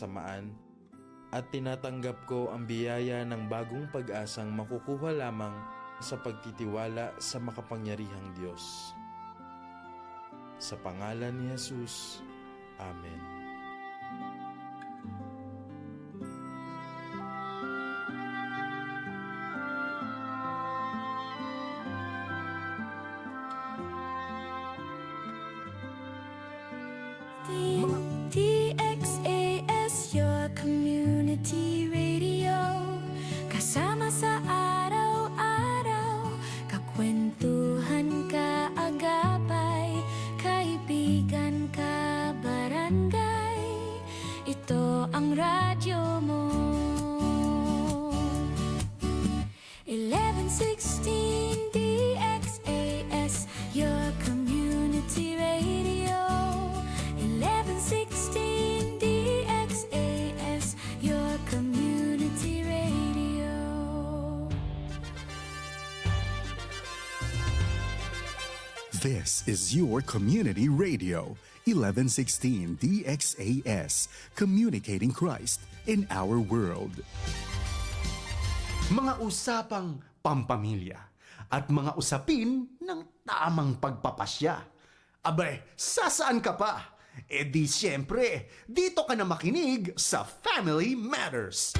samaan at tinatanggap ko ang biyaya ng bagong pag-asang makukuha lamang sa pagtitiwala sa makapangyarihang Diyos. Sa pangalan ni Jesus, Amen. DXAS, your community radio. Kasama sa araw-araw, kakwentuhan, kaagapay, kaibigan, kabarangay. Ito ang radyo mo. 1116 DXAS, your community radio. 1116 DXAS, your community radio. This is your community radio, 1116 DXAS, communicating Christ in our world. Mga usapang pampamilya at mga usapin ng tamang pagpapasya. Abay, sasaan ka pa? E di siyempre, dito ka na makinig sa Family Matters.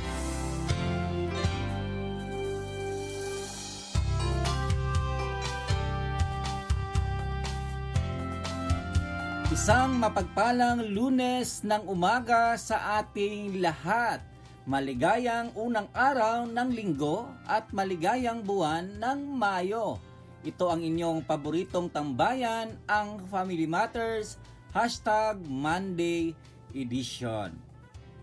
Isang mapagpalang Lunes ng umaga sa ating lahat. Maligayang unang araw ng linggo at maligayang buwan ng Mayo. Ito ang inyong paboritong tambayan, ang Family Matters #Monday Edition.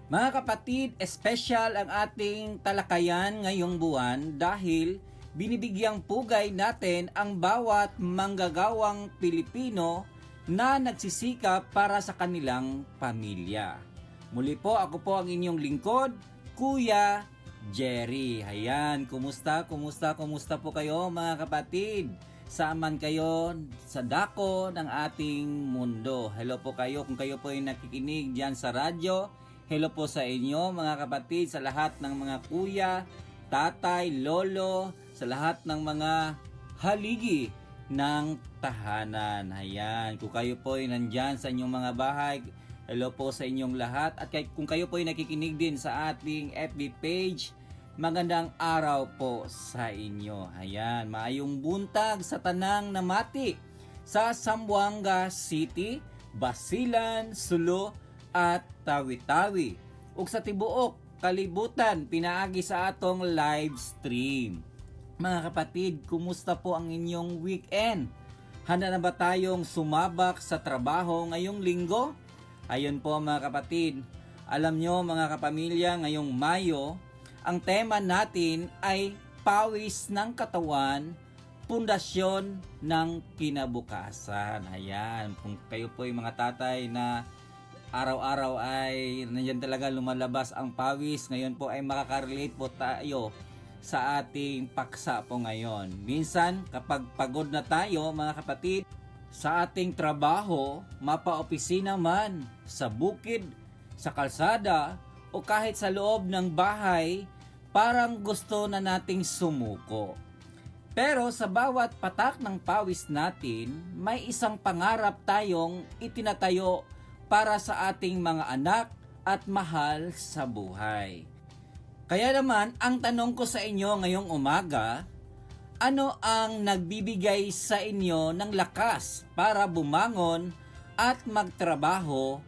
Mga kapatid, espesyal ang ating talakayan ngayong buwan dahil binibigyang pugay natin ang bawat manggagawang Pilipino na nagsisikap para sa kanilang pamilya. Muli po, ako po ang inyong lingkod, Kuya Jerry. Ayan, kumusta po kayo mga kapatid? Saan kayo sa dako ng ating mundo. Hello po kayo kung kayo po ay nakikinig diyan sa radyo. Hello po sa inyo mga kapatid, sa lahat ng mga kuya, tatay, lolo, sa lahat ng mga haligi ng tahanan. Ayan, kung kayo po ay nandyan sa inyong mga bahay, hello po sa inyong lahat. At kung kayo po ay nakikinig din sa ating FB page, magandang araw po sa inyo. Ayan, maayong buntag sa tanang namati sa Zamboanga City, Basilan, Sulu at Tawi-Tawi. Ug sa tibuok kalibutan pinaagi sa atong live stream. Mga kapatid, kumusta po ang inyong weekend? Handa na ba tayong sumabak sa trabaho ngayong linggo? Ayun po mga kapatid, alam nyo mga kapamilya, ngayong Mayo, ang tema natin ay pawis ng katawan, pundasyon ng kinabukasan. Ayan, kung kayo po ay mga tatay na araw-araw ay nandiyan talaga lumalabas ang pawis, ngayon po ay makakarelate po tayo sa ating paksa po ngayon. Minsan, kapag pagod na tayo mga kapatid, sa ating trabaho, mapa-opisina man, sa bukid, sa kalsada, o kahit sa loob ng bahay, parang gusto na nating sumuko. Pero sa bawat patak ng pawis natin, may isang pangarap tayong itinatayo para sa ating mga anak at mahal sa buhay. Kaya naman, ang tanong ko sa inyo ngayong umaga, ano ang nagbibigay sa inyo ng lakas para bumangon at magtrabaho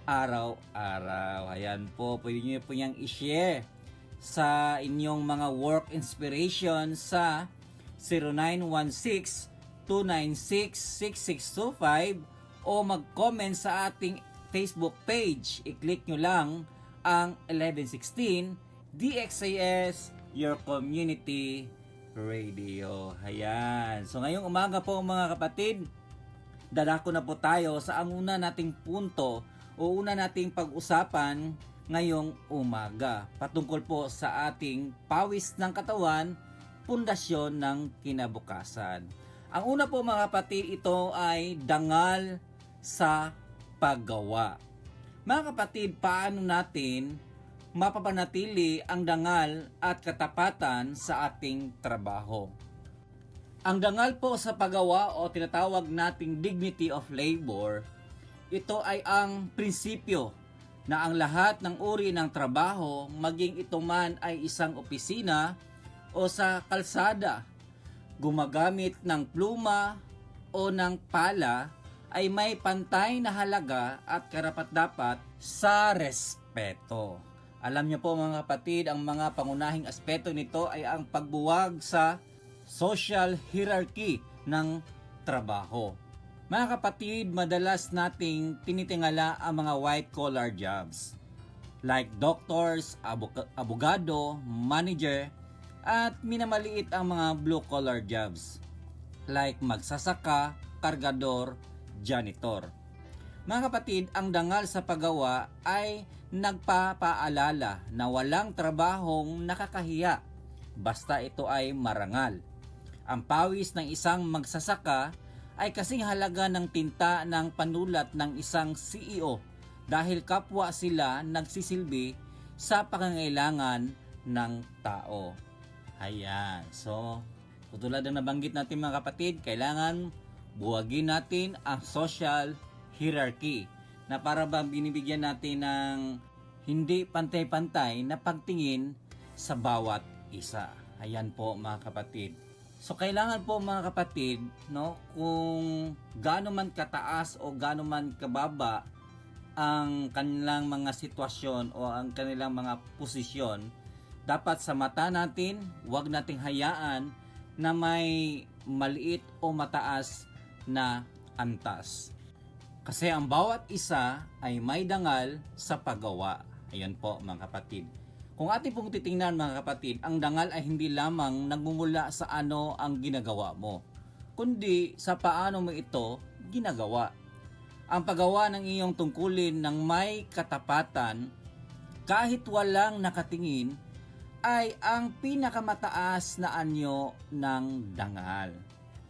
araw-araw? Ayan po, pwede nyo po niyang i-share sa inyong mga work inspiration sa 0916-296-6625 o mag-comment sa ating Facebook page. I-click nyo lang ang 1116 DXAS, your community radio. Ayan. So ngayong umaga po mga kapatid, dadako na po tayo sa ang una nating punto o una nating pag-usapan ngayong umaga. Patungkol po sa ating pawis ng katawan, pundasyon ng kinabukasan. Ang una po mga kapatid, ito ay dangal sa paggawa. Mga kapatid, paano natin mapapanatili ang dangal at katapatan sa ating trabaho? Ang dangal po sa paggawa o tinatawag nating dignity of labor, ito ay ang prinsipyo na ang lahat ng uri ng trabaho, maging ito man ay isang opisina o sa kalsada, gumagamit ng pluma o ng pala, ay may pantay na halaga at karapat-dapat sa respeto. Alam niyo po mga kapatid, ang mga pangunahing aspeto nito ay ang pagbuwag sa social hierarchy ng trabaho. Mga kapatid, madalas nating tinitingala ang mga white-collar jobs like doctors, abogado, manager, at minamaliit ang mga blue-collar jobs like magsasaka, kargador, janitor. Mga kapatid, ang dangal sa paggawa ay nagpapaalala na walang trabahong nakakahiya basta ito ay marangal. Ang pawis ng isang magsasaka ay kasing halaga ng tinta ng panulat ng isang CEO dahil kapwa sila nagsisilbi sa pangangailangan ng tao. Ayan, so tulad ng nabanggit natin mga kapatid, kailangan buwagin natin ang social hierarchy na para bang binibigyan natin ng hindi pantay-pantay na pagtingin sa bawat isa. Ayan po mga kapatid. So kailangan po mga kapatid, no, kung gaano man kataas o gaano man kababa ang kanilang mga sitwasyon o ang kanilang mga posisyon, dapat sa mata natin, huwag nating hayaan na may maliit o mataas na antas. Kasi ang bawat isa ay may dangal sa paggawa. Ayan po mga kapatid. Kung ating pong titingnan mga kapatid, ang dangal ay hindi lamang nagmumula sa ano ang ginagawa mo, kundi sa paano mo ito ginagawa. Ang paggawa ng iyong tungkulin ng may katapatan, kahit walang nakatingin, ay ang pinakamataas na anyo ng dangal.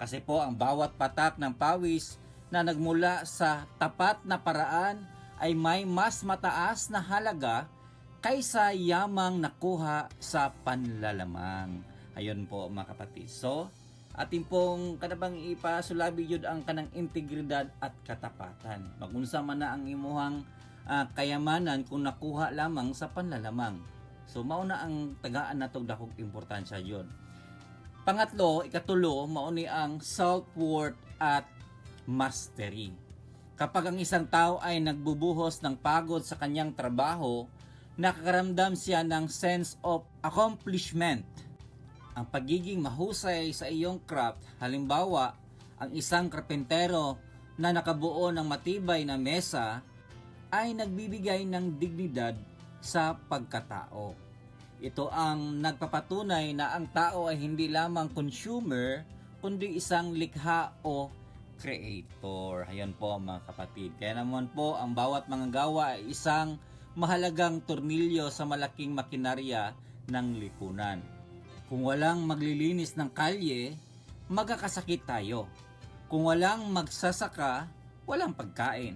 Kasi po ang bawat patak ng pawis na nagmula sa tapat na paraan ay may mas mataas na halaga kaysa yamang nakuha sa panlalamang. Ayun po mga kapatid. So, ating pong kanabang ipasulabi yun ang kanang integridad at katapatan. Magunsa man na ang imuhang kayamanan kung nakuha lamang sa panlalamang. So, mauna ang tagaan na itong dakong importansya yun. Pangatlo, ikatulo, mauni ang self-worth at mastery. Kapag ang isang tao ay nagbubuhos ng pagod sa kanyang trabaho, nakakaramdam siya ng sense of accomplishment. Ang pagiging mahusay sa iyong craft, halimbawa, ang isang karpentero na nakabuo ng matibay na mesa, ay nagbibigay ng dignidad sa pagkatao. Ito ang nagpapatunay na ang tao ay hindi lamang consumer, kundi isang likha o creator. Ayan po mga kapatid. Kaya naman po, ang bawat manggagawa ay isang mahalagang tornilyo sa malaking makinarya ng lipunan. Kung walang maglilinis ng kalye, magkakasakit tayo. Kung walang magsasaka, walang pagkain.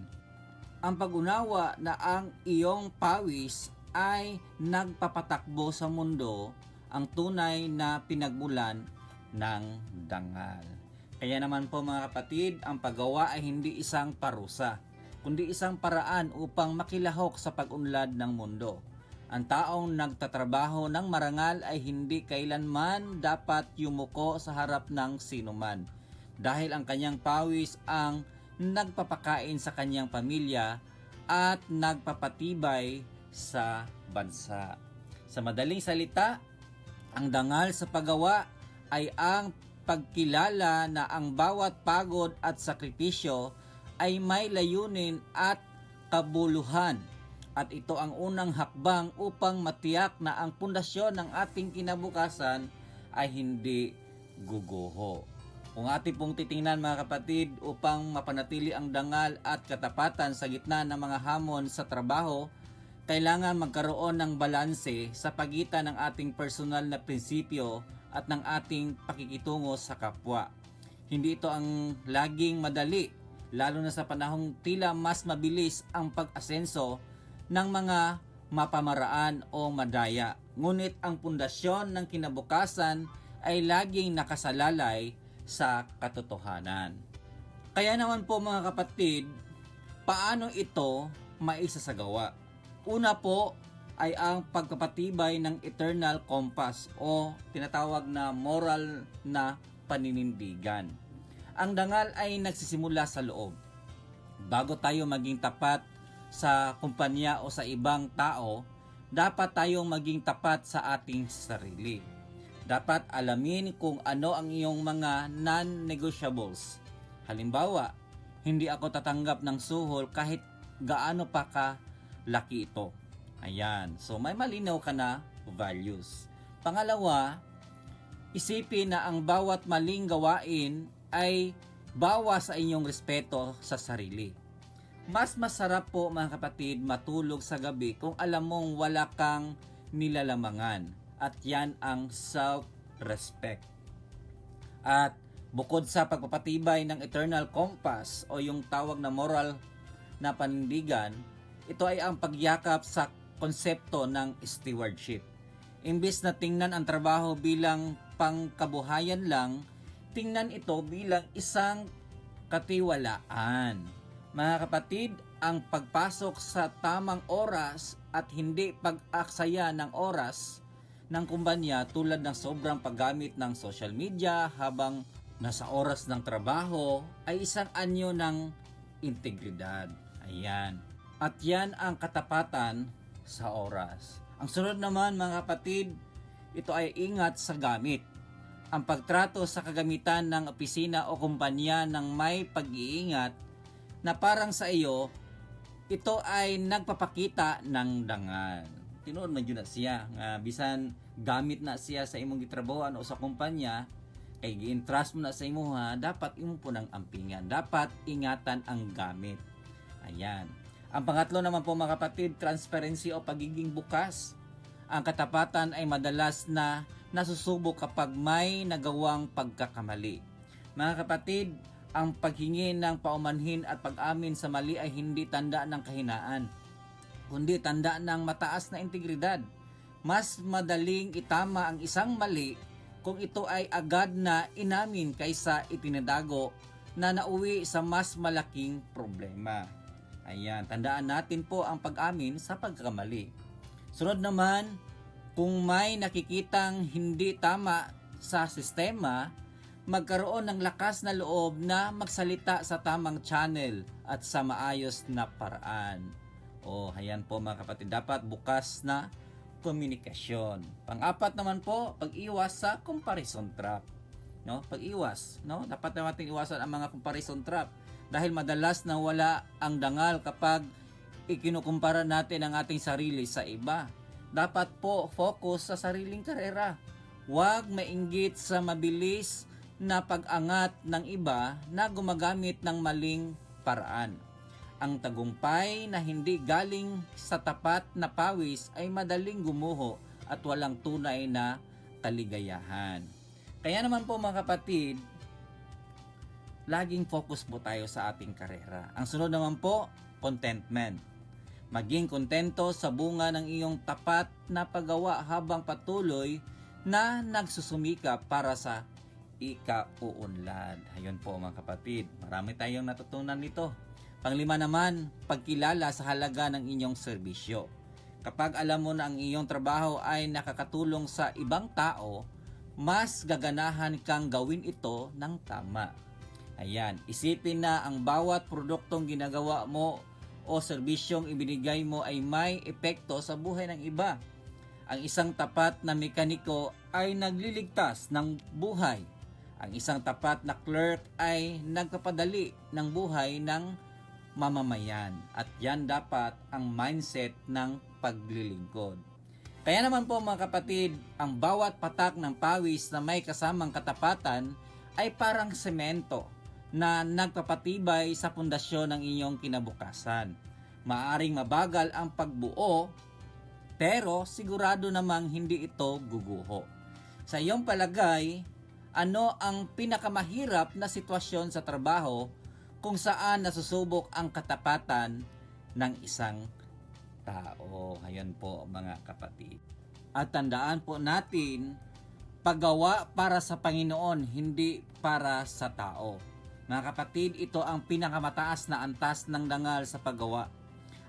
Ang pag-unawa na ang iyong pawis ay nagpapatakbo sa mundo, ang tunay na pinagmulan ng dangal. Kaya naman po mga kapatid, ang paggawa ay hindi isang parusa, kundi isang paraan upang makilahok sa pag-unlad ng mundo. Ang taong nagtatrabaho ng marangal ay hindi kailanman dapat yumuko sa harap ng sinuman, dahil ang kanyang pawis ang nagpapakain sa kanyang pamilya at nagpapatibay sa bansa. Sa madaling salita, ang dangal sa paggawa ay ang pagkilala na ang bawat pagod at sakripisyo ay may layunin at kabuluhan, at ito ang unang hakbang upang matiyak na ang pundasyon ng ating kinabukasan ay hindi guguho. Kung ating pong titingnan mga kapatid, upang mapanatili ang dangal at katapatan sa gitna ng mga hamon sa trabaho, kailangan magkaroon ng balanse sa pagitan ng ating personal na prinsipyo at ng ating pakikitungo sa kapwa. Hindi ito ang laging madali, lalo na sa panahong tila mas mabilis ang pag-asenso ng mga mapamaraan o madaya. Ngunit ang pundasyon ng kinabukasan ay laging nakasalalay sa katotohanan. Kaya naman po mga kapatid, paano ito maisasagawa? Una po ay ang pagpapatibay ng eternal compass o tinatawag na moral na paninindigan. Ang dangal ay nagsisimula sa loob. Bago tayo maging tapat sa kumpanya o sa ibang tao, dapat tayong maging tapat sa ating sarili. Dapat alamin kung ano ang iyong mga non-negotiables. Halimbawa, hindi ako tatanggap ng suhol kahit gaano pa kalaki ito. Ayan. So may malinaw ka na values. Pangalawa, isipin na ang bawat maling gawain ay bawas sa inyong respeto sa sarili. Mas masarap po mga kapatid matulog sa gabi kung alam mong wala kang nilalamangan. At yan ang self-respect. At bukod sa pagpapatibay ng eternal compass o yung tawag na moral na panindigan, ito ay ang pagyakap sa konsepto ng stewardship. Imbes na tingnan ang trabaho bilang pangkabuhayan lang, tingnan ito bilang isang katiwalaan. Mga kapatid, ang pagpasok sa tamang oras at hindi pag-aksaya ng oras ng kumpanya tulad ng sobrang paggamit ng social media habang nasa oras ng trabaho ay isang anyo ng integridad. Ayan. At yan ang katapatan sa oras. Ang sunod naman mga kapatid, ito ay ingat sa gamit. Ang pagtrato sa kagamitan ng opisina o kumpanya ng may pag-iingat na parang sa iyo, ito ay nagpapakita ng dangal. Tinuod man yun na siya. Bisan gamit na siya sa imong gitrabahoan o sa kumpanya, kay gi-entrust mo na sa imo dapat imo po ng ampingan. Dapat ingatan ang gamit. Ayan. Ang pangatlo naman po mga kapatid, transparency o pagiging bukas. Ang katapatan ay madalas na nasusubok kapag may nagawang pagkakamali. Mga kapatid, ang paghingi ng paumanhin at pag-amin sa mali ay hindi tanda ng kahinaan, kundi tanda ng mataas na integridad. Mas madaling itama ang isang mali kung ito ay agad na inamin kaysa itinadago na nauwi sa mas malaking problema. Ayan, tandaan natin po ang pag-amin sa pagkakamali. Sunod naman, kung may nakikitang hindi tama sa sistema, magkaroon ng lakas na loob na magsalita sa tamang channel at sa maayos na paraan. Ayan po mga kapatid, dapat bukas na komunikasyon. Pang-apat naman po, pag-iwas sa comparison trap. Pag-iwas, dapat natin iwasan ang mga comparison trap dahil madalas na wala ang dangal kapag ikinukumpara natin ang ating sarili sa iba. Dapat po focus sa sariling karera. Huwag mainggit sa mabilis na pag-angat ng iba na gumagamit ng maling paraan. Ang tagumpay na hindi galing sa tapat na pawis ay madaling gumuho at walang tunay na kaligayahan. Kaya naman po mga kapatid, laging focus po tayo sa ating karera. Ang sunod naman po, contentment. Maging kontento sa bunga ng iyong tapat na paggawa habang patuloy na nagsusumika para sa ikauunlad. Ayun po mga kapatid, marami tayong natutunan nito. Panglima naman, pagkilala sa halaga ng inyong serbisyo. Kapag alam mo na ang iyong trabaho ay nakakatulong sa ibang tao, mas gaganahan kang gawin ito ng tama. Ayan, isipin na ang bawat produktong ginagawa mo o serbisyong ibinigay mo ay may epekto sa buhay ng iba. Ang isang tapat na mekaniko ay nagliligtas ng buhay. Ang isang tapat na clerk ay nagpapadali ng buhay ng mamamayan. At yan dapat ang mindset ng paglilingkod. Kaya naman po mga kapatid, ang bawat patak ng pawis na may kasamang katapatan ay parang semento na nagpapatibay sa pundasyon ng inyong kinabukasan. Maaring mabagal ang pagbuo, pero sigurado namang hindi ito guguho. Sa iyong palagay, ano ang pinakamahirap na sitwasyon sa trabaho kung saan nasusubok ang katapatan ng isang tao. Ayan po mga kapatid. At tandaan po natin, paggawa para sa Panginoon, hindi para sa tao. Mga kapatid, ito ang pinakamataas na antas ng dangal sa paggawa.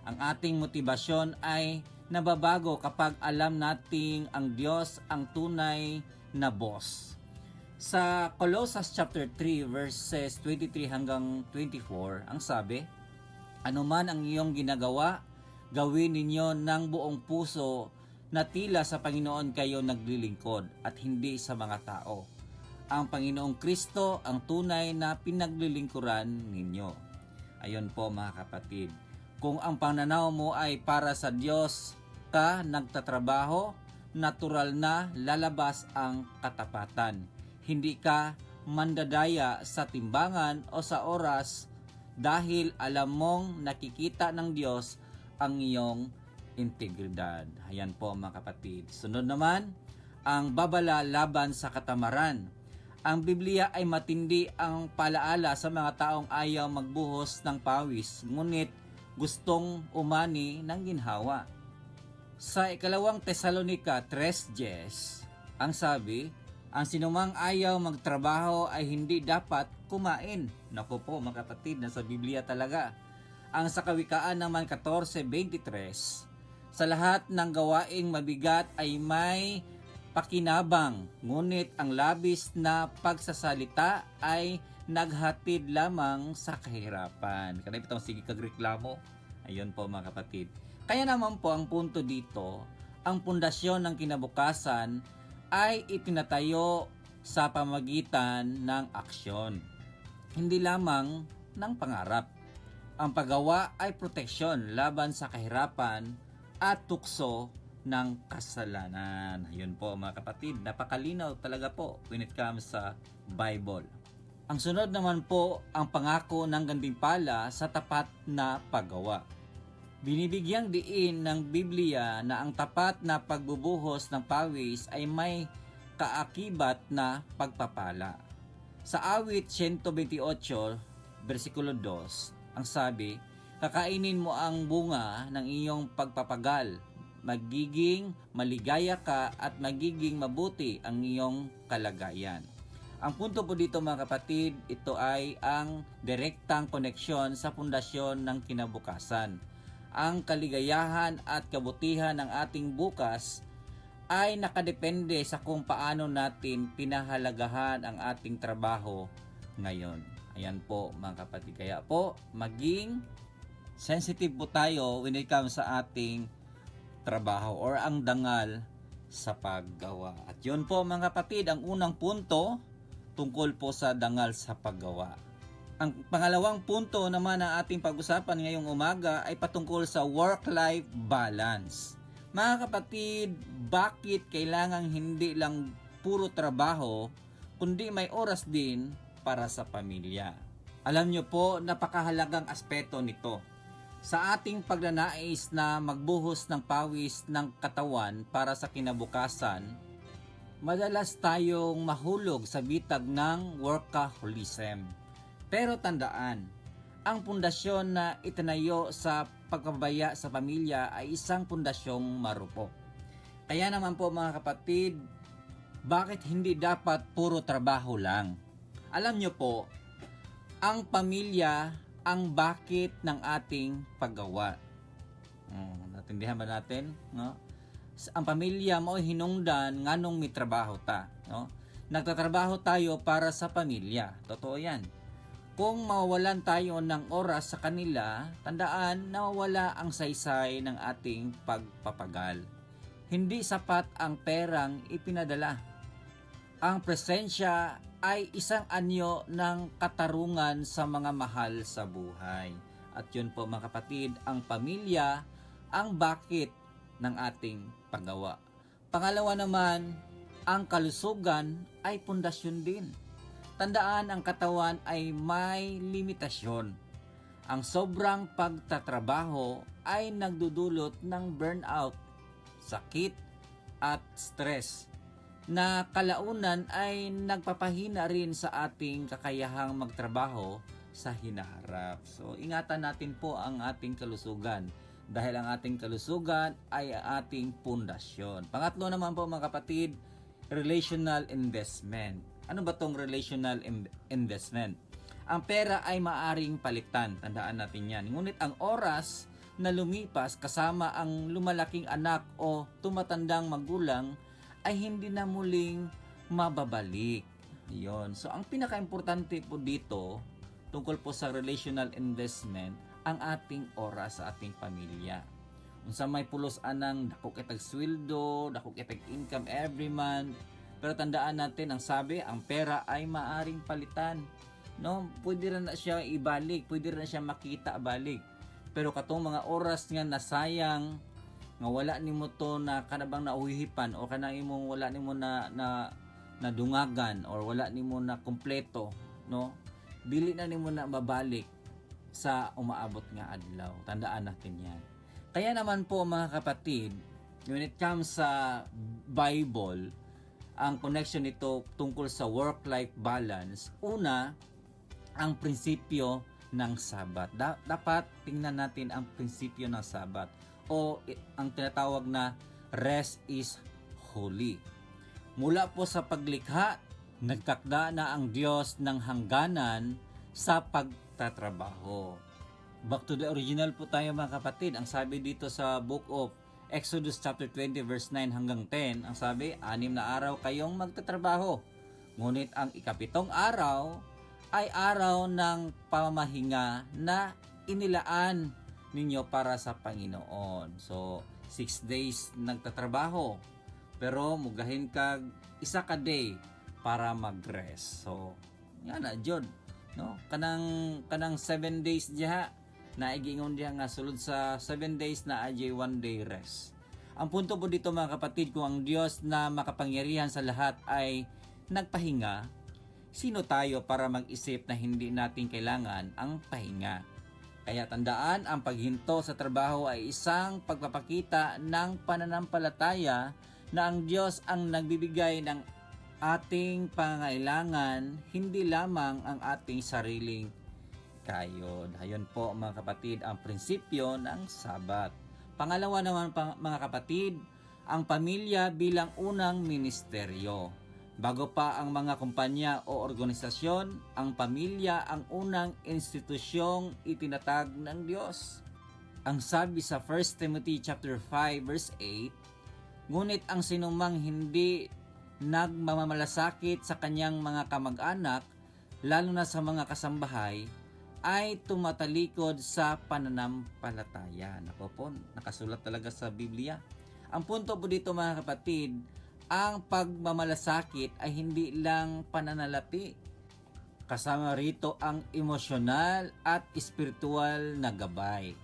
Ang ating motibasyon ay nababago kapag alam nating ang Diyos ang tunay na boss. Sa Colossians chapter 3 verses 23 hanggang 24, ang sabi, "Ano man ang iyong ginagawa, gawin ninyo ng buong puso na tila sa Panginoon kayo naglilingkod at hindi sa mga tao. Ang Panginoong Kristo ang tunay na pinaglilingkuran ninyo." Ayon po mga kapatid, kung ang pananaw mo ay para sa Diyos ka nagtatrabaho, natural na lalabas ang katapatan. Hindi ka mandadaya sa timbangan o sa oras dahil alam mong nakikita ng Diyos ang iyong integridad. Ayan po mga kapatid. Sunod naman, ang babala laban sa katamaran. Ang Biblia ay matindi ang paalaala sa mga taong ayaw magbuhos ng pawis, ngunit gustong umani ng ginhawa. Sa ikalawang Tesalonica 3:10, ang sabi, "Ang sinumang ayaw magtrabaho ay hindi dapat kumain." Naku po mga kapatid, nasa Biblia talaga. Ang sa Kawikaan naman 14:23, "Sa lahat ng gawaing mabigat ay may pakinabang, ngunit ang labis na pagsasalita ay naghatid lamang sa kahirapan." Kanay pitong sige kagreklamo. Ayun po mga kapatid. Kaya naman po ang punto dito, ang pundasyon ng kinabukasan ay itinatayo sa pamagitan ng aksyon, hindi lamang ng pangarap. Ang paggawa ay proteksyon laban sa kahirapan at tukso ng kasalanan. Ayun po mga kapatid, napakalinaw talaga po when it comes sa Bible. Ang sunod naman po ang pangako ng gantimpala sa tapat na paggawa. Binibigyang diin ng Biblia na ang tapat na pagbubuhos ng pawis ay may kaakibat na pagpapala. Sa awit 128, versikulo 2, ang sabi, "Kakainin mo ang bunga ng iyong pagpapagal, magiging maligaya ka at magiging mabuti ang iyong kalagayan." Ang punto po dito mga kapatid, ito ay ang direktang koneksyon sa pundasyon ng kinabukasan. Ang kaligayahan at kabutihan ng ating bukas ay nakadepende sa kung paano natin pinahalagahan ang ating trabaho ngayon. Ayan po mga kapatid. Kaya po, maging sensitive po tayo when it comes sa ating trabaho or ang dangal sa paggawa. At yun po mga kapatid, ang unang punto tungkol po sa dangal sa paggawa. Ang pangalawang punto naman na ating pag-usapan ngayong umaga ay patungkol sa work-life balance. Mga kapatid, bakit kailangang hindi lang puro trabaho, kundi may oras din para sa pamilya? Alam nyo po, napakahalagang aspeto nito. Sa ating pagnanais na magbuhos ng pawis ng katawan para sa kinabukasan, madalas tayong mahulog sa bitag ng workaholism. Pero tandaan, ang pundasyon na itinayo sa pagpabaya sa pamilya ay isang pundasyong marupok. Kaya naman po mga kapatid, bakit hindi dapat puro trabaho lang? Alam nyo po, ang pamilya ang bakit ng ating paggawa. Natindihan ba natin? No? Ang pamilya mo hinungdan nganong may trabaho ta. No? Nagtatrabaho tayo para sa pamilya. Totoo yan. Kung mawawalan tayo ng oras sa kanila, tandaan na mawala ang saysay ng ating pagpapagal. Hindi sapat ang perang ipinadala. Ang presensya ay isang anyo ng katarungan sa mga mahal sa buhay. At yun po mga kapatid, ang pamilya ang bakit ng ating paggawa. Pangalawa naman, ang kalusugan ay pundasyon din. Tandaan, ang katawan ay may limitasyon. Ang sobrang pagtatrabaho ay nagdudulot ng burnout, sakit at stress na kalaunan ay nagpapahina rin sa ating kakayahang magtrabaho sa hinaharap. So, ingatan natin po ang ating kalusugan dahil ang ating kalusugan ay ating pundasyon. Pangatlo naman po mga kapatid, relational investment. Ano ba tong relational investment? Ang pera ay maaring palitan, tandaan natin yan. Ngunit ang oras na lumipas kasama ang lumalaking anak o tumatandang magulang ay hindi na muling mababalik. Yon. So ang pinaka-importante po dito tungkol po sa relational investment, ang ating oras sa ating pamilya. Unsa may pulos anang dako kitag sweldo, dako kitag income every month. Pero tandaan natin, ang sabi, ang pera ay maaring palitan. No, pwede rin na siya ibalik, pwede rin na siya makita balik. Pero katong mga oras nga nasayang, nga wala nimo to na kanabang nauhihipan o kanang imong wala nimo na dungagan or wala nimo na kompleto, no? Dili na nimo na mabalik sa umaabot nga adlaw. Tandaan natin 'yan. Kaya naman po mga kapatid, when it comes sa Bible, ang connection nito tungkol sa work-life balance, una, ang prinsipyo ng Sabat. Dapat tingnan natin ang prinsipyo ng Sabat o ang tinatawag na rest is holy. Mula po sa paglikha, nagtakda na ang Diyos ng hangganan sa pagtatrabaho. Back to the original po tayo mga kapatid. Ang sabi dito sa book of Exodus chapter 20 verse 9 hanggang 10, ang sabi, 6 na araw kayong magtatrabaho. Ngunit ang ikapitong araw ay araw ng pamahinga na inilaan ninyo para sa Panginoon. So, 6 days nagtatrabaho. Pero mugahin kag isa ka day para mag-rest. So, nga na jud, no? Kanang 7 days diha na igingon diha nga sulod sa 7 days na ajay 1 day rest. Ang punto po dito mga kapatid, kung ang Diyos na makapangyarihan sa lahat ay nagpahinga, sino tayo para mag-isip na hindi natin kailangan ang pahinga? Kaya tandaan, ang paghinto sa trabaho ay isang pagpapakita ng pananampalataya na ang Diyos ang nagbibigay ng ating pangailangan, hindi lamang ang ating sariling kayod. Ayon po mga kapatid ang prinsipyo ng Sabat. Pangalawa naman mga kapatid, ang pamilya bilang unang ministeryo. Bago pa ang mga kumpanya o organisasyon, ang pamilya ang unang institusyong itinatag ng Diyos. Ang sabi sa 1 Timothy chapter 5 verse 8, ngunit ang sinumang hindi nagmamalasakit sa kanyang mga kamag-anak, lalo na sa mga kasambahay, ay tumatalikod sa pananampalataya. Nako po, nakasulat talaga sa Biblia. Ang punto po dito mga kapatid, ang pagmamalasakit ay hindi lang pananalapi. Kasama rito ang emosyonal at espiritual na gabay.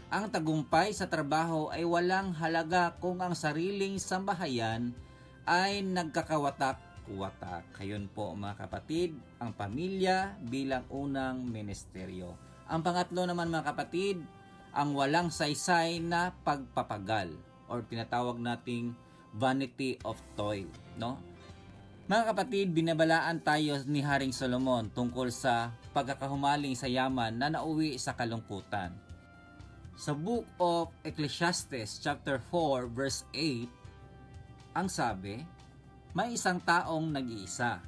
Ang tagumpay sa trabaho ay walang halaga kung ang sariling sambahayan ay nagkakawatak-watak. Kayon po mga kapatid, ang pamilya bilang unang ministeryo. Ang pangatlo naman mga kapatid, ang walang saysay na pagpapagal or tinatawag nating vanity of toil, no? Mga kapatid, binabalaan tayo ni Haring Solomon tungkol sa pagkakahumaling sa yaman na nauwi sa kalungkutan. Sa book of Ecclesiastes chapter 4 verse 8, ang sabi, may isang taong nag-iisa.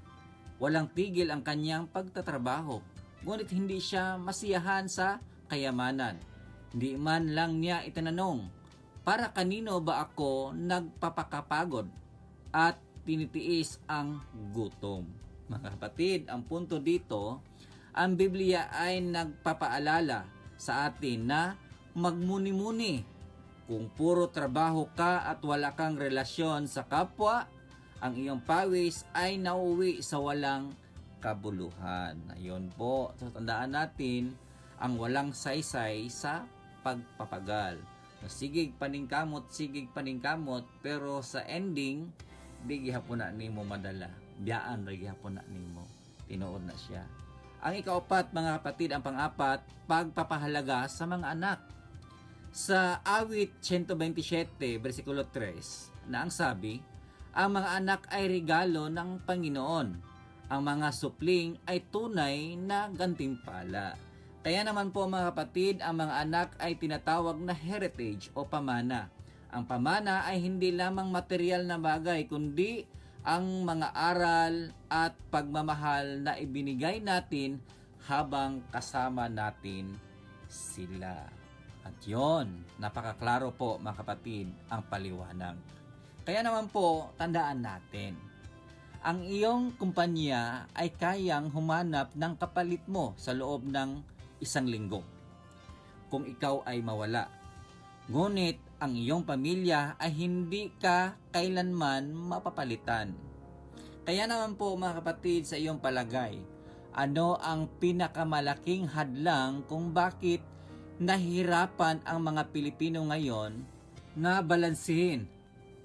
Walang tigil ang kanyang pagtatrabaho, ngunit hindi siya masiyahan sa kayamanan. Hindi man lang niya itinanong, para kanino ba ako nagpapakapagod at tinitiis ang gutom? Mga kapatid, ang punto dito, ang Biblia ay nagpapaalala sa atin na magmuni-muni. Kung puro trabaho ka at wala kang relasyon sa kapwa, ang iyong pawis ay nauwi sa walang kabuluhan. Ayun po, so, tandaan natin ang walang saysay sa pagpapagal. Sigig paningkamot, pero sa ending, di gihapon na nimo madala. Biyaan ra gihapon na nimo. Tinuod na siya. Ang ikaapat mga kapatid, ang pang-apat, pagpapahalaga sa mga anak. Sa awit 127 versikulo 3 na ang sabi, ang mga anak ay regalo ng Panginoon ang mga supling ay tunay na gantimpala. Kaya naman po mga kapatid, ang mga anak ay tinatawag na heritage o pamana. Ang pamana ay hindi lamang material na bagay, kundi ang mga aral at pagmamahal na ibinigay natin habang kasama natin sila. At yon, napakaklaro po mga kapatid ang paliwanag. Kaya naman po, tandaan natin, ang iyong kumpanya ay kayang humanap ng kapalit mo sa loob ng 1 linggo kung ikaw ay mawala. Ngunit ang iyong pamilya ay hindi ka kailanman mapapalitan. Kaya naman po mga kapatid, sa iyong palagay, ano ang pinakamalaking hadlang kung bakit nahihirapan ang mga Pilipino ngayon na balansehin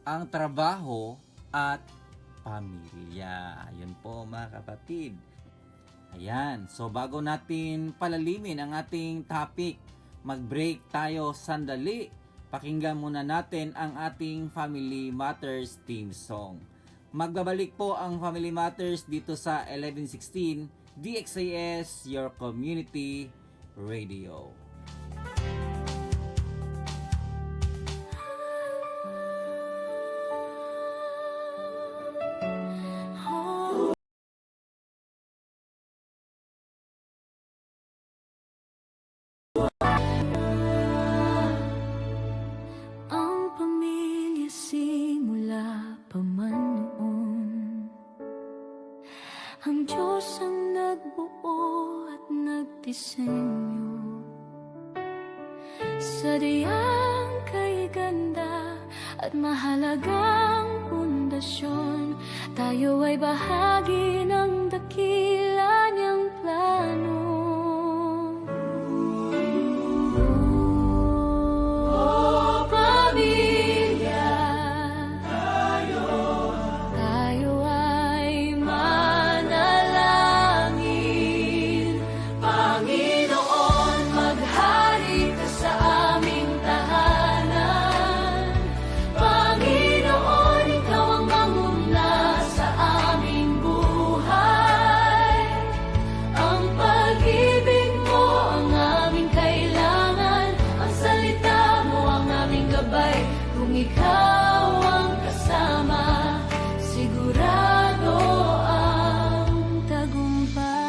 ang trabaho at pamilya? Yun po mga kapatid. Ayan, so bago natin palalimin ang ating topic, mag-break tayo sandali. Pakinggan muna natin ang ating Family Matters theme song. Magbabalik po ang Family Matters dito sa 1116 DXAS, your community radio. Ang pamilya simula pa man noon, ang Diyos ang nagbuo at nagdisenyo. Sadyang kay ganda at mahalagang pundasyon, tayo ay bahagi ng dakila niyang plano. Pamilya, tayo ay manalangin. Panginoon, maghari ka sa aming tahanan. Panginoon, ikaw ang manguna sa aming buhay. Ang pag-ibig mo ang aming kailangan, ang salita mo ang aming gabay. Kung ikaw ang kasama, sigurado ang tagumpay.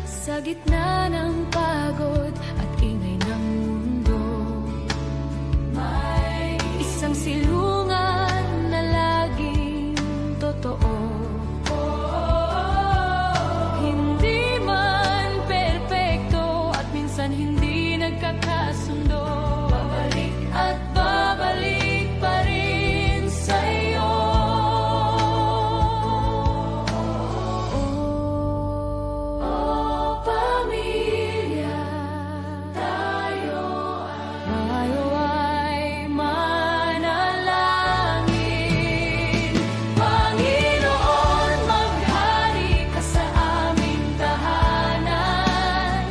Sa gitna ng pagod at ingay ng mundo, may isang silungan na laging totoo. Hindi man perpekto at minsan hindi nagkakasundo, babalik at babalik pa rin sa'yo. Pamilya, tayo ay manalangin. Panginoon, maghari ka sa aming tahanan.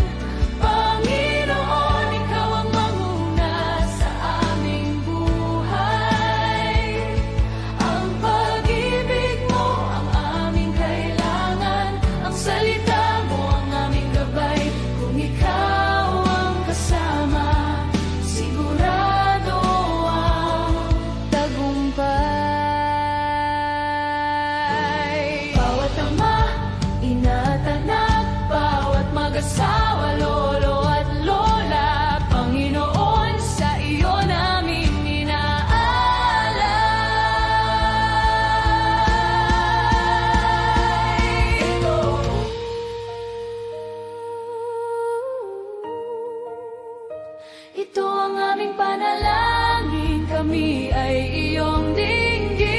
Panginoon, ikaw ang manguna sa aming buhay. Ang pag-ibig mo ang aming kailangan, ang salita mo ang aming gabay. Kung ikaw ang kasama, sigurado ang tagumpay. Bawat ama, ina't anak, bawat mag-asawa, lolo at lola, Panginoon, sa iyo namin inaalay. Ito ang aming panalangin, kami ay iyong dinggin.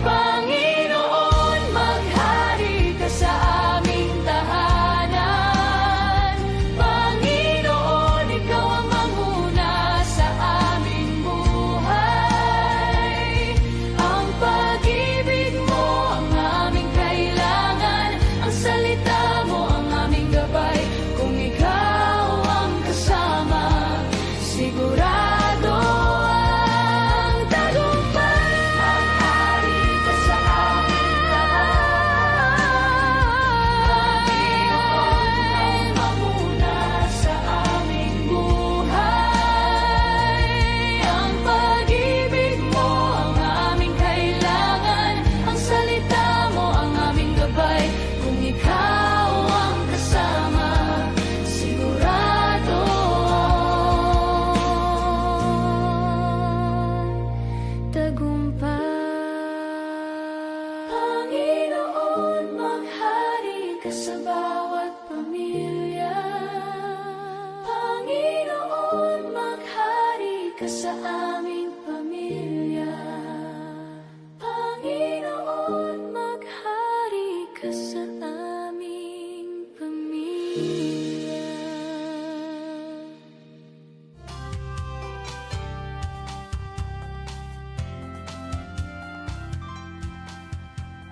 Panginoon, maghari ka sa aming tahanan. Panginoon, ikaw ang manguna sa aming buhay. Ang pag-ibig mo ang aming kailangan, ang salita mo ang aming gabay. Kung ikaw ang kasama, sigurado ang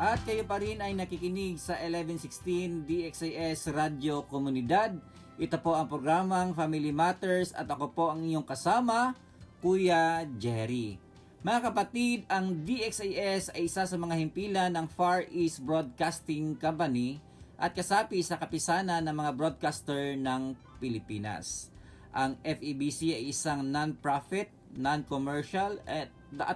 At kayo pa rin ay nakikinig sa 1116 DXIS Radio Komunidad. Ito po ang programang Family Matters at ako po ang inyong kasama, Kuya Jerry. Mga kapatid, ang DXIS ay isa sa mga himpilan ng Far East Broadcasting Company at kasapi sa kapisanan ng mga broadcaster ng Pilipinas. Ang FEBC ay isang non-profit, non-commercial at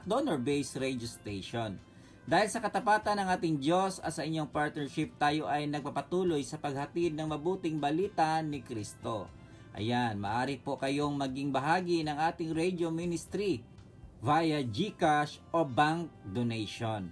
donor-based radio station. Dahil sa katapatan ng ating Diyos at sa inyong partnership, tayo ay nagpapatuloy sa paghatid ng mabuting balita ni Kristo. Ayan, maaari po kayong maging bahagi ng ating radio ministry via GCash o bank donation.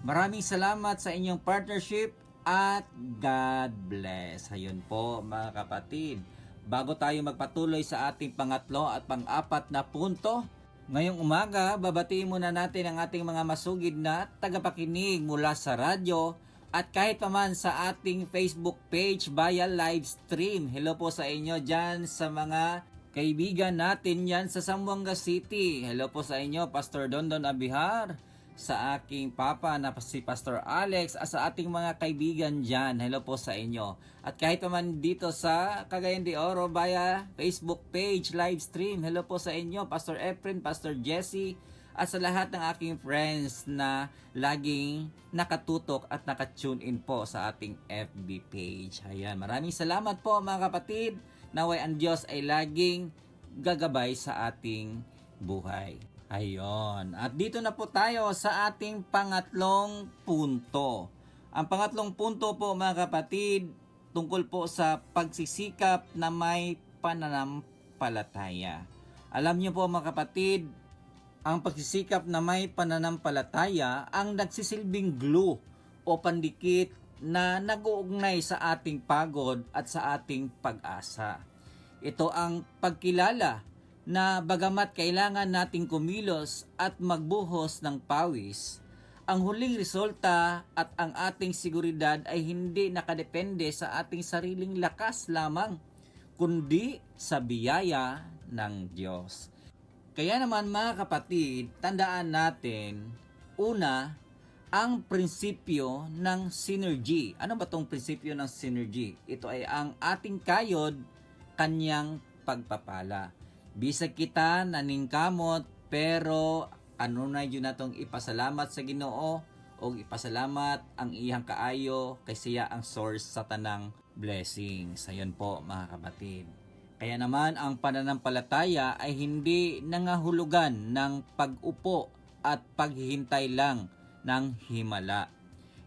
Maraming salamat sa inyong partnership at God bless. Ayun po mga kapatid. Bago tayo magpatuloy sa ating pangatlo at pang-apat na punto, ngayong umaga, babatiin muna natin ang ating mga masugid na tagapakinig mula sa radyo at kahit paman sa ating Facebook page via live stream. Hello po sa inyo dyan sa mga kaibigan natin yan sa Zamboanga City. Hello po sa inyo, Pastor Dondon Abihar, sa aking papa na si Pastor Alex at sa ating mga kaibigan dyan. Hello po sa inyo. At kahit naman dito sa Cagayan de Oro via Facebook page live stream. Hello po sa inyo, Pastor Efren, Pastor Jesse at sa lahat ng aking friends na laging nakatutok at nakatune in po sa ating FB page. Ayan, maraming salamat po mga kapatid. Naway ang Diyos ay laging gagabay sa ating buhay. Ayon. At dito na po tayo sa ating pangatlong punto. Ang pangatlong punto po mga kapatid, tungkol po sa pagsisikap na may pananampalataya. Alam niyo po mga kapatid, ang pagsisikap na may pananampalataya ang nagsisilbing glue o pandikit na nag-uugnay sa ating pagod at sa ating pag-asa. Ito ang pagkilala na bagamat kailangan nating kumilos at magbuhos ng pawis, ang huling resulta at ang ating seguridad ay hindi nakadepende sa ating sariling lakas lamang, kundi sa biyaya ng Diyos. Kaya naman mga kapatid, tandaan natin, una, ang prinsipyo ng synergy. Ano ba itong prinsipyo ng synergy? Ito ay ang ating kayod, kanyang pagpapala. Bisag kita naningkamot, pero ano na yun natong ipasalamat sa Ginoo o ipasalamat ang iyang kaayo kay siya ang source sa tanang blessings. Ayun po mga kapatid. Kaya naman ang pananampalataya ay hindi nangahulugan ng pag-upo at paghihintay lang ng himala.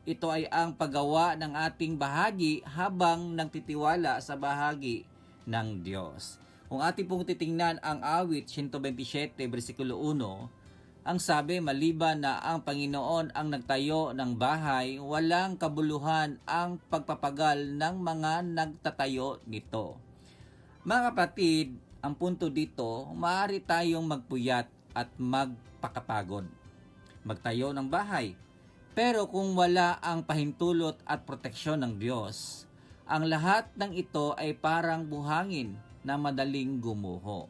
Ito ay ang paggawa ng ating bahagi habang nagtitiwala sa bahagi ng Diyos. Kung ating pong titingnan ang awit 127 versikulo 1, ang sabi, maliban na ang Panginoon ang nagtayo ng bahay, walang kabuluhan ang pagpapagal ng mga nagtatayo nito. Mga kapatid, ang punto dito, maaari tayong magpuyat at magpakapagod, magtayo ng bahay. Pero kung wala ang pahintulot at proteksyon ng Diyos, ang lahat ng ito ay parang buhangin na madaling gumuho.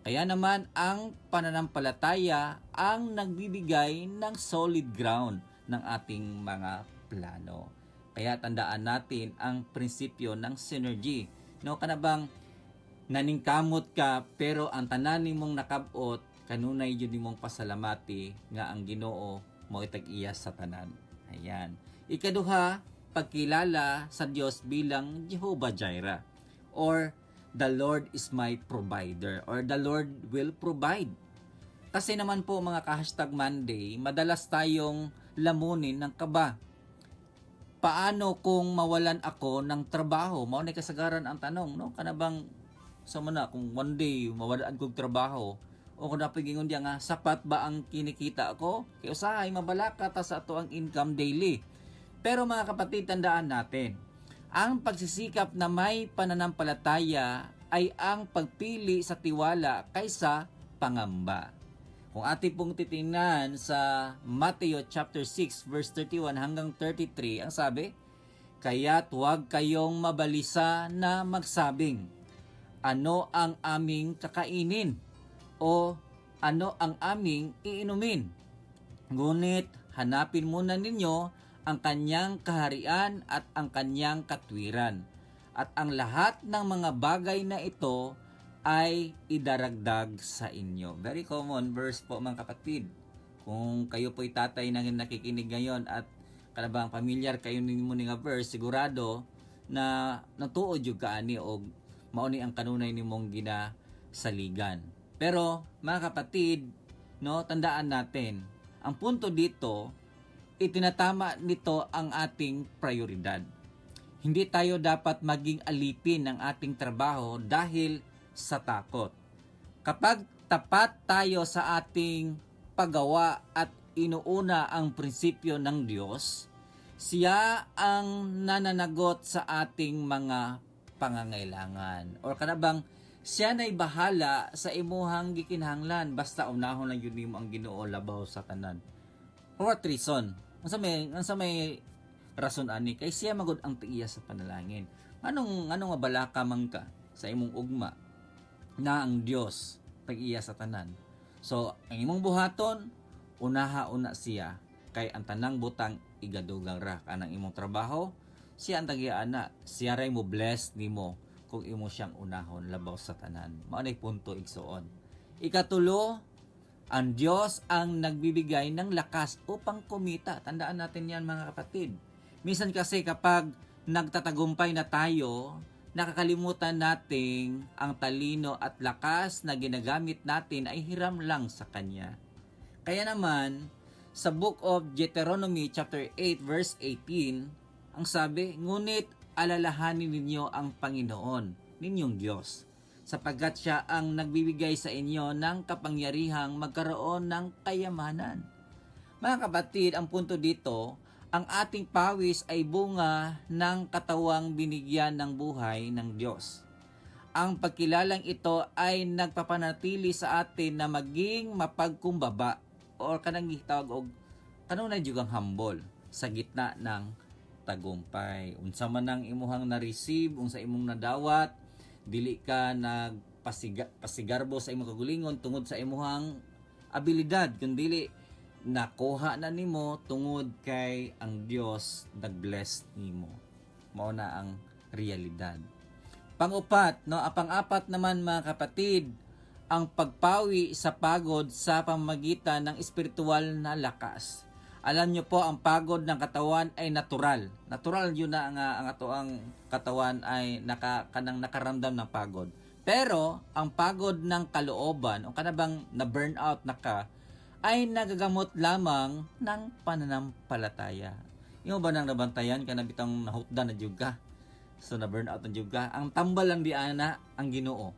Kaya naman ang pananampalataya ang nagbibigay ng solid ground ng ating mga plano. Kaya tandaan natin ang prinsipyo ng synergy. No, kanabang naningkamot ka pero ang tananin mong nakabot kanunay yun mong pasalamati nga ang Ginoo mo itag-iya sa tanan. Ayan. Ikaduha, pagkilala sa Diyos bilang Jehovah Jireh or the Lord is my provider or the Lord will provide. Kasi naman po mga ka-hashtag Monday, madalas tayong lamunin ng kaba. Paano kung mawalan ako ng trabaho? Mao na kasagaran ang tanong, no? Kanabang sama na kung one day mawalan kong trabaho o kung napigingon diya nga sapat ba ang kinikita ko? Kaya usahay mabalaka ta sa ato ang income daily. Pero mga kapatid, tandaan natin, ang pagsisikap na may pananampalataya ay ang pagpili sa tiwala kaysa pangamba. Kung ating pong titingnan sa Matthew chapter 6 verse 31 hanggang 33, ang sabi, kaya't huwag kayong mabalisa na magsabing, ano ang aming kakainin o ano ang aming iinumin. Ngunit hanapin muna ninyo ang kanyang kaharian at ang kanyang katwiran. At ang lahat ng mga bagay na ito ay idaragdag sa inyo. Very common verse po mga kapatid. Kung kayo po'y tatay na nakikinig ngayon at kanabang familiar kayo nimo nga verse, sigurado na natuod yung kaani o mauni ang kanunay nimong ginasaligan. Pero mga kapatid, no, tandaan natin, ang punto dito, itinatama nito ang ating prioridad. Hindi tayo dapat maging alipin ng ating trabaho dahil sa takot. Kapag tapat tayo sa ating paggawa at inuuna ang prinsipyo ng Diyos, siya ang nananagot sa ating mga pangangailangan. Or kanabang siya na'y bahala sa imuhang gikinahanglan basta unahon lang yun nimo ang Ginoo labaw sa tanan. For what reason? Unsa may rason ani kay siya magud ang tiiya sa panalangin. Anong mabalaka man ka sa imong ugma na ang Dios tag-iya sa tanan. So ang imong buhaton una siya kay ang tanang butang igadugang ra kanang imong trabaho siya ang tag-iya ana. Siya ray mo bless nimo kung imo siyang unahon labaw sa tanan. Mao nay punto igsuon. Ikatulo, ang Diyos ang nagbibigay ng lakas upang kumita. Tandaan natin yan mga kapatid. Minsan kasi kapag nagtatagumpay na tayo, nakakalimutan nating ang talino at lakas na ginagamit natin ay hiram lang sa Kanya. Kaya naman, sa Book of Deuteronomy chapter 8 verse 18, ang sabi, ngunit alalahanin ninyo ang Panginoon, ninyong Diyos, sapagkat siya ang nagbibigay sa inyo ng kapangyarihang magkaroon ng kayamanan. Mga kapatid, ang punto dito, ang ating pawis ay bunga ng katawang binigyan ng buhay ng Diyos. Ang pagkilalang ito ay nagpapanatili sa atin na maging mapagkumbaba o kanang gitawag og kanunay jugang humble sa gitna ng tagumpay. Unsa man ang imuhang na-receive, unsa imong nadawat, dili ka nagpasigarbo sa imong kagulingon tungod sa imuhang abilidad, kundi nakuha na nimo tungod kay ang Dios nag-bless nimo. Mao na ang realidad. Pang-upat, no, pang-apat naman mga kapatid, ang pagpawi sa pagod sa pamamagitan ng espiritual na lakas. Alam nyo po, ang pagod ng katawan ay natural. Natural yun na ang atoang katawan ay nakaramdam ng pagod. Pero, ang pagod ng kalooban, o kanabang na-burnout na ka, ay nagagamot lamang ng pananampalataya. Yung ba nang nabantayan ka na bitang nahutda na juga? So, na-burnout na juga. Ang tambal lang di ana ang Ginoo.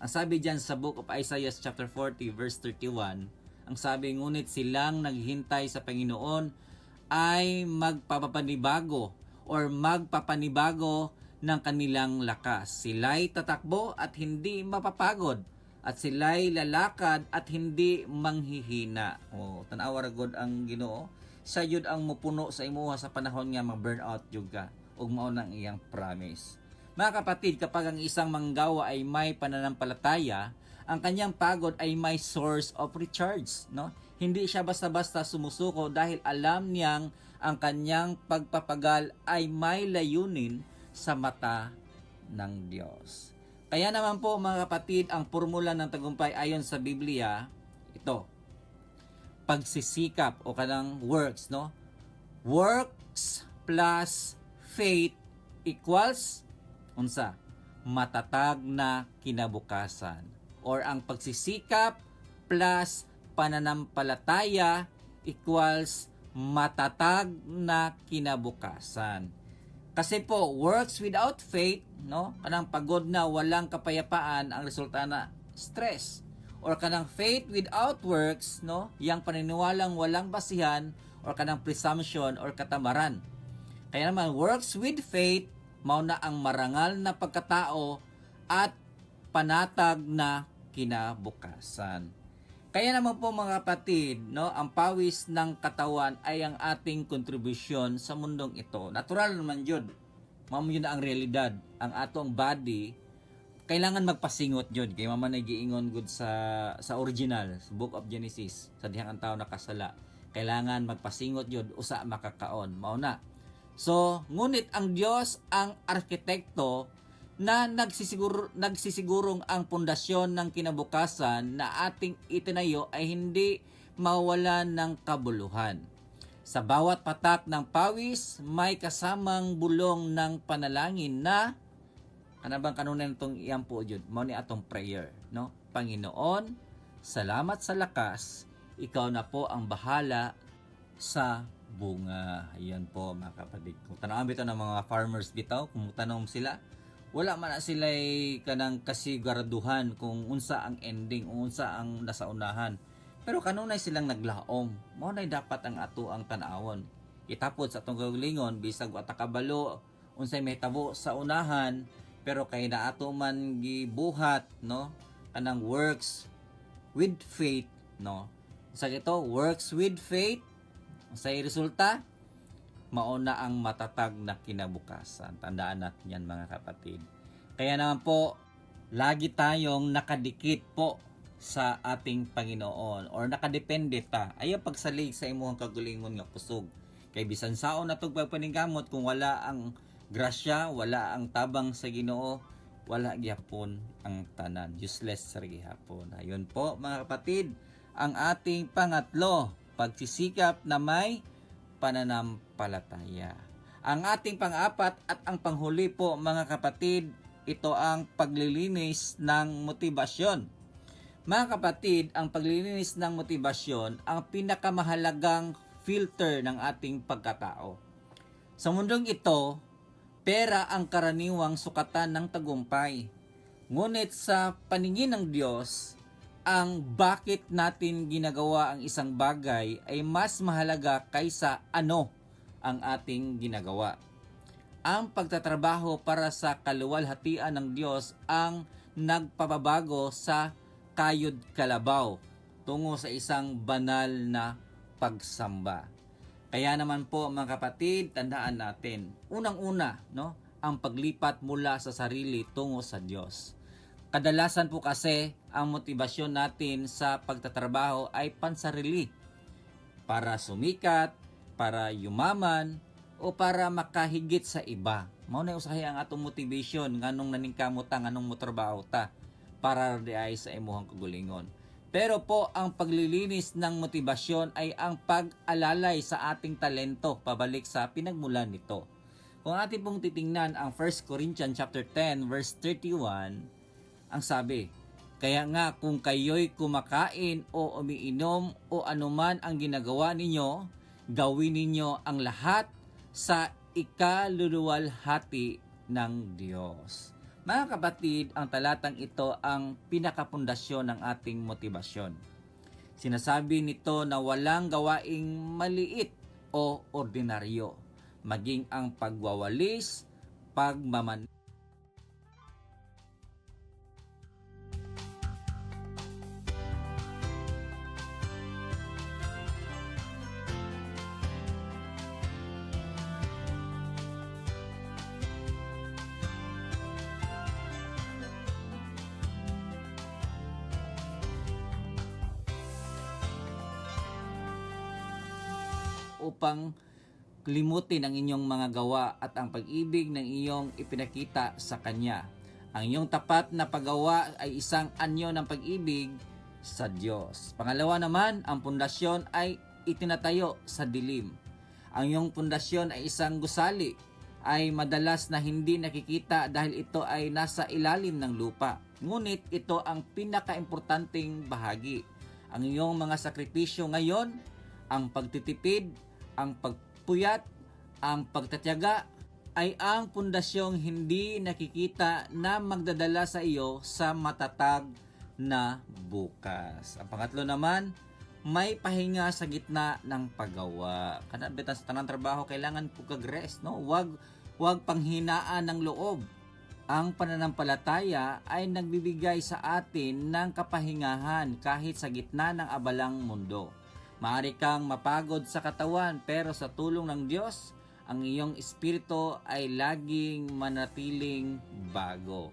Ang sabi diyan sa Book of Isaiah chapter 40 verse 31, ang sabi, ngunit silang naghihintay sa Panginoon ay magpapanibago ng kanilang lakas. Sila'y tatakbo at hindi mapapagod, at sila'y lalakad at hindi manghihina. Tanawa ra gud ang Ginoo. Sa yun ang mupuno sa imuha sa panahon nga mag-burnout juga ug mao nang iyang promise. Mga kapatid, kapag ang isang manggawa ay may pananampalataya, ang kanyang pagod ay may source of recharge, no? Hindi siya basta-basta sumusuko dahil alam niyang ang kanyang pagpapagal ay may layunin sa mata ng Diyos. Kaya naman po mga kapatid, ang formula ng tagumpay ayon sa Biblia, ito, pagsisikap o kanang works, no? Works plus faith equals unsa? Matatag na kinabukasan. Or ang pagsisikap plus pananampalataya equals matatag na kinabukasan. Kasi po, works without faith, no? Kanang pagod na walang kapayapaan, ang resulta na stress. Or kanang faith without works, no? Yang paniniwalang walang basihan, or kanang presumption or katamaran. Kaya naman, works with faith, mao na ang marangal na pagkatao at panatag na kinabukasan. Kaya naman po mga kapatid, no, ang pawis ng katawan ay ang ating kontribusyon sa mundong ito. Natural naman yun. Yun na ang realidad. Ang atong body, kailangan magpasingot yun. Kaya maman ay giingon good sa original, sa Book of Genesis, sa dihang ang tao nakasala. kailangan magpasingot yun usa makakaon. Mao na. So, ngunit ang Dios ang arkitekto na nagsisigurong ang pundasyon ng kinabukasan na ating itinayo ay hindi mawalan ng kabuluhan. Sa bawat patak ng pawis, may kasamang bulong ng panalangin na bang kanunan itong iyan po yun? Mao ni atong prayer, no? Panginoon, salamat sa lakas. Ikaw na po ang bahala sa bunga. Ayan po mga kapatid. Kung tanong bitaw ng mga farmers bitaw, kung tanong sila, wala man na sila kanang kasiguraduhan kung unsa ang ending, unsa ang nasa unahan. Pero kanunay silang naglaom. Mao nay dapat ang ato ang tan-awon. Itapod sa atong kaugalingon bisag wa ta kabalo unsay mahitabo sa unahan, pero kay na ato man gibuhat, no, kanang works with faith, no. Sa ito, works with faith, sa resulta mauna ang matatag na kinabukasan. Tandaan natin yan mga kapatid. Kaya naman po, lagi tayong nakadikit po sa ating Panginoon or nakadepende ta. Ayaw pagsalig sa imuhang kagalingon nga kusog. Kay bisan saon na itong pagpaningkamot kung wala ang grasya, wala ang tabang sa Ginoo, wala gyapon ang tanan. Useless sa gihapon. Ayun po mga kapatid, ang ating pangatlo, pagsisikap na may pananampalataya. Ang ating pang-apat at ang panghuli po mga kapatid, ito ang paglilinis ng motibasyon. Mga kapatid, ang paglilinis ng motibasyon ang pinakamahalagang filter ng ating pagkatao. Sa mundong ito, pera ang karaniwang sukatan ng tagumpay. Ngunit sa paningin ng Diyos, ang bakit natin ginagawa ang isang bagay ay mas mahalaga kaysa ano ang ating ginagawa. Ang pagtatrabaho para sa kaluwalhatian ng Diyos ang nagpapabago sa kayod kalabaw tungo sa isang banal na pagsamba. Kaya naman po mga kapatid, tandaan natin, unang-una, no, ang paglipat mula sa sarili tungo sa Diyos. Kadalasan po kasi ang motibasyon natin sa pagtatrabaho ay pansarili. Para sumikat, para yumaman, o para makahigit sa iba. Mao na usahay ang atong motivation nganong naningkamot ta, nganong motrabaho ta para di ay sa imuhang kagulingon. Pero po ang paglilinis ng motibasyon ay ang pag-alalay sa ating talento pabalik sa pinagmulan nito. Kung atin pong titingnan ang 1 Corinthians chapter 10 verse 31, ang sabi, kaya nga kung kayo'y kumakain o umiinom o anuman ang ginagawa ninyo, gawin ninyo ang lahat sa ikaluluwalhati ng Diyos. Mga kapatid, ang talatang ito ang pinakapundasyon ng ating motibasyon. Sinasabi nito na walang gawaing maliit o ordinaryo, maging ang pagwawalis, pagmaman. Upang limutin ang inyong mga gawa at ang pag-ibig ng iyong ipinakita sa Kanya. Ang iyong tapat na paggawa ay isang anyo ng pag-ibig sa Diyos. Pangalawa naman, ang pundasyon ay itinatayo sa dilim. Ang iyong pundasyon ay isang gusali, ay madalas na hindi nakikita dahil ito ay nasa ilalim ng lupa. Ngunit ito ang pinaka-importanting bahagi. Ang iyong mga sakripisyo ngayon, ang pagtitipid, ang pagpuyat, ang pagtatyaga ay ang pundasyong hindi nakikita na magdadala sa iyo sa matatag na bukas. Ang pangatlo naman, may pahinga sa gitna ng paggawa. Kana bitan sa tanang trabaho kailangan po kag-rest, no? Wag panghinaan ng loob. Ang pananampalataya ay nagbibigay sa atin ng kapahingahan kahit sa gitna ng abalang mundo. Maaari kang mapagod sa katawan pero sa tulong ng Diyos, ang iyong espiritu ay laging manatiling bago.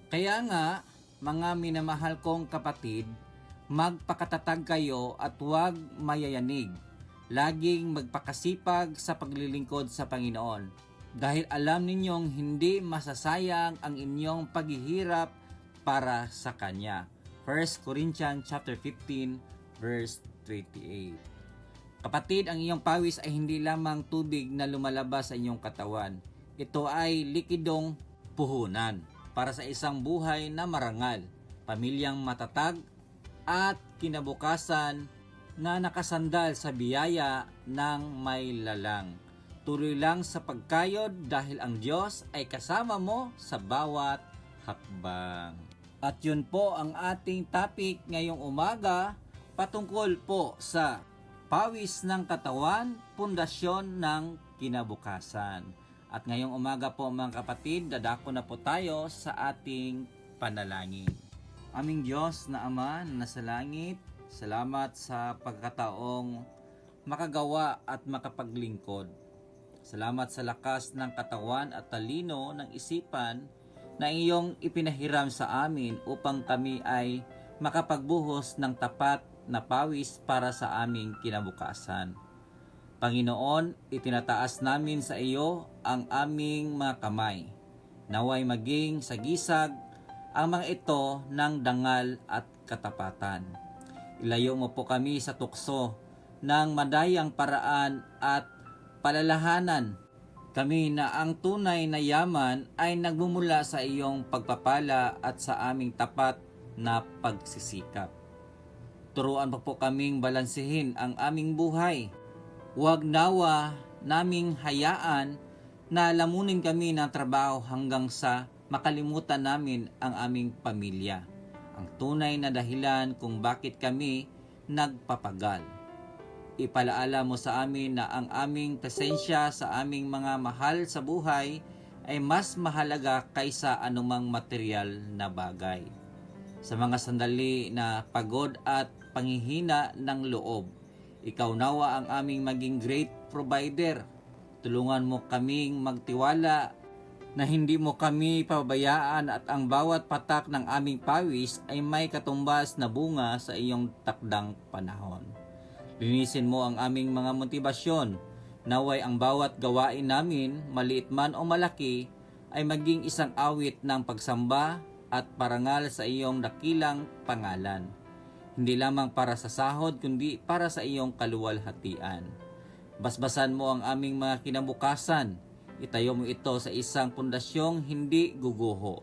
Kaya nga, mga minamahal kong kapatid, magpakatatag kayo at huwag mayayanig. laging magpakasipag sa paglilingkod sa Panginoon dahil alam ninyong hindi masasayang ang inyong paghihirap para sa Kanya. 1 Corinthians chapter 15 verse 28. Kapatid, ang iyong pawis ay hindi lamang tubig na lumalabas sa inyong katawan. Ito ay likidong puhunan para sa isang buhay na marangal, pamilyang matatag, at kinabukasan na nakasandal sa biyaya ng may lalang. Tuloy lang sa pagkayod dahil ang Diyos ay kasama mo sa bawat hakbang. At yun po ang ating topic ngayong umaga patungkol po sa pawis ng katawan, pundasyon ng kinabukasan. At ngayong umaga po mga kapatid, dadako na po tayo sa ating panalangin. Aming Diyos na Ama na nasa langit, salamat sa pagkataong makagawa at makapaglingkod. Salamat sa lakas ng katawan at talino ng isipan na iyong ipinahiram sa amin upang kami ay makapagbuhos ng tapat na pawis para sa aming kinabukasan. Panginoon, itinataas namin sa iyo ang aming mga kamay. Naway maging sagisag ang mga ito ng dangal at katapatan. Ilayo mo po kami sa tukso ng madayang paraan at palalahanan. Kami na ang tunay na yaman ay nagmumula sa iyong pagpapala at sa aming tapat na pagsisikap. Turuan po kaming balansehin ang aming buhay. Huwag nawa naming hayaan na lamunin kami ng trabaho hanggang sa makalimutan namin ang aming pamilya. Ang tunay na dahilan kung bakit kami nagpapagal. Ipalaala mo sa amin na ang aming presensya sa aming mga mahal sa buhay ay mas mahalaga kaysa anumang material na bagay. Sa mga sandali na pagod at panghihina ng loob, ikaw nawa ang aming maging great provider. Tulungan mo kaming magtiwala na hindi mo kami pabayaan at ang bawat patak ng aming pawis ay may katumbas na bunga sa iyong takdang panahon. Linisin mo ang aming mga motibasyon. Naway ang bawat gawain namin, maliit man o malaki, ay maging isang awit ng pagsamba at parangal sa iyong dakilang pangalan. Hindi lamang para sa sahod, kundi para sa iyong kaluwalhatian. Basbasan mo ang aming mga kinabukasan. Itayo mo ito sa isang pundasyong hindi guguho.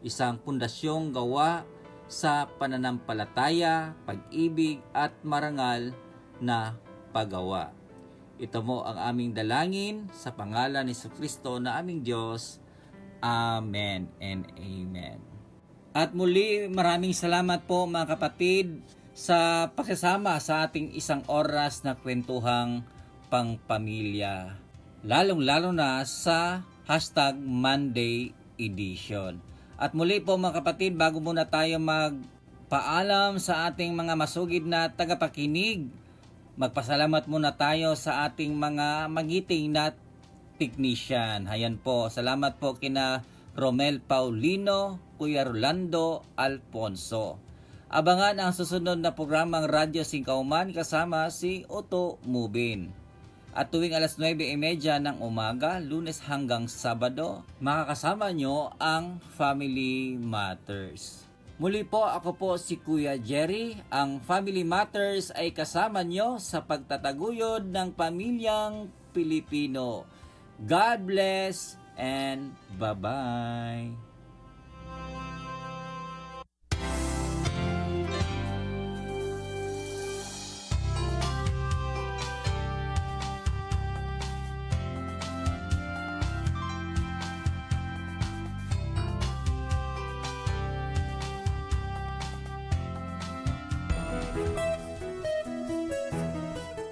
Isang pundasyong gawa sa pananampalataya, pag-ibig at marangal na paggawa. Ito mo ang aming dalangin sa pangalan ni Jesucristo na aming Diyos. Amen and Amen. At muli, maraming salamat po mga kapatid sa pakisama sa ating isang oras na kwentuhang pangpamilya. Lalong-lalo na sa #Monday Edition. At muli po mga kapatid, bago muna tayo magpaalam sa ating mga masugid na tagapakinig, magpasalamat muna tayo sa ating mga magiting na technician. Hayan po, salamat po kina Romel Paulino, Kuya Rolando Alfonso. Abangan ang susunod na programang Radyo Singkauman kasama si Otto Mubin. At tuwing alas 9:30 ng umaga, Lunes hanggang Sabado, makakasama nyo ang Family Matters. Muli po, ako po si Kuya Jerry. Ang Family Matters ay kasama nyo sa pagtataguyod ng pamilyang Pilipino. God bless and bye-bye.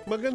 Maganda